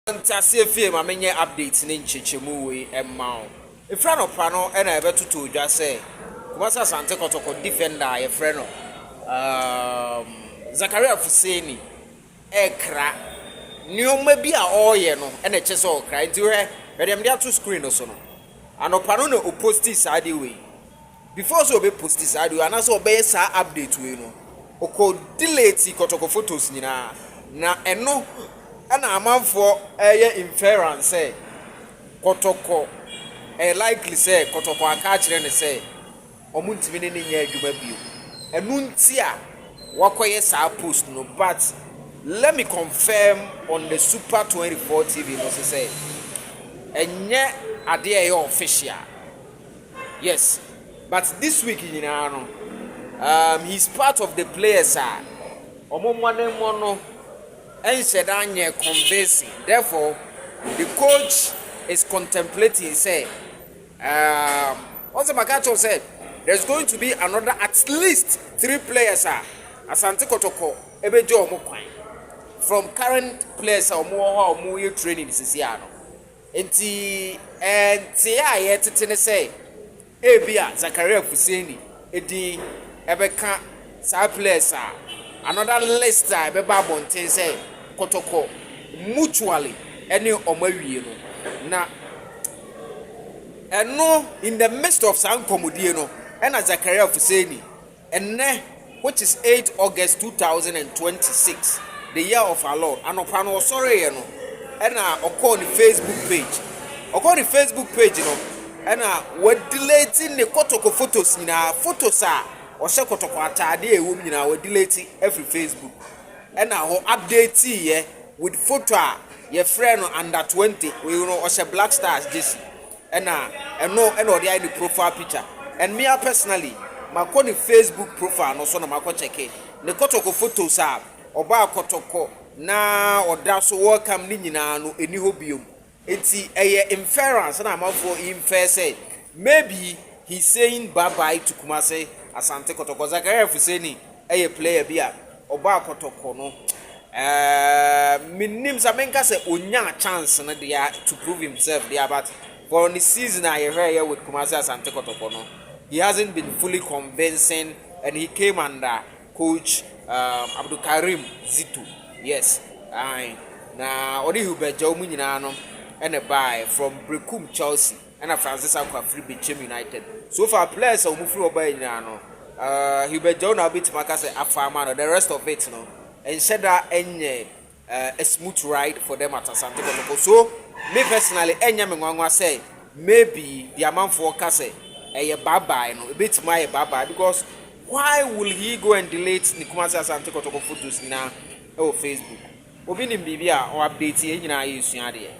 Asante fie ma menye updates ne nchechemu we emma o. Efra no pa no na ebetutu odwa se. Kuma sa Asante Kotoko defender ye frɛ no. Zakaria Fuseni ekra nioma bi a oye no na eche se okra nti we dem dia to screen no so no. Anopa no na oposti side we. Before so be posti side we ana so be sa update we no. Oko delete Kotoko photos nyina na eno ana amanfo inference say Kotoko likely say Kotoko aka kire ne say omuntimi ne nya adwuma bio enu nti a wakoye sa post no, but let me confirm on the Super 24 TV no say enye ade official, yes, but this week he's part of the players no and said convincing. Therefore, the coach is contemplating, say, also Makato said, there's going to be another at least 3 players Asante Kotoko, Ebejo Mokwan, from current players or more training Sisiano. And Tia say, Ebia, Zakaria Fuseni, Edi, Ebeka, sa players another list Beba Bonte say Kotoko mutually any omawie no na eno in the midst of some komodie no and Zakaria Fuseni enne which is 8 August 2026, the year of our Lord, anopa no sorry no and on the Facebook page no and we deleting the Kotoko photos na photos or se Kotoko atade ewum nyina we delete every Facebook and ho update ye with photo your friend under 20 we know or se Black Stars this and no dey the profile picture, and me personally my Facebook profile no so na my check it the Kotoko photos oba Kotoko na oda so welcome ni nyina no eni ho biom enti inference na amafo infer say maybe he's saying bye bye to Kumase Asante Kotoko. Zakaria Fuseni player bia oba Kotoko no minim samenka say onya chance na dia to prove himself there, but for the season I here with Kumase Asante Kotoko no, he hasn't been fully convincing, and he came under coach Abdul Karim Zitu, yes, na odi hubeja omu nyina no and a buy from Brekum Chelsea and a Francis Aqua Free Bechem United. So far players are moving over in he be John a bit Makase Afama, the rest of it no, and said that any a smooth ride for them at Asante Kotoko. So me personally Enyamangwa say maybe the amount for Kase a bye no a bit my bye, because why will he go and delete Nikumasa Asante Kotoko photos now on Facebook? Obi ni bibia or update ye nyina yesu ade.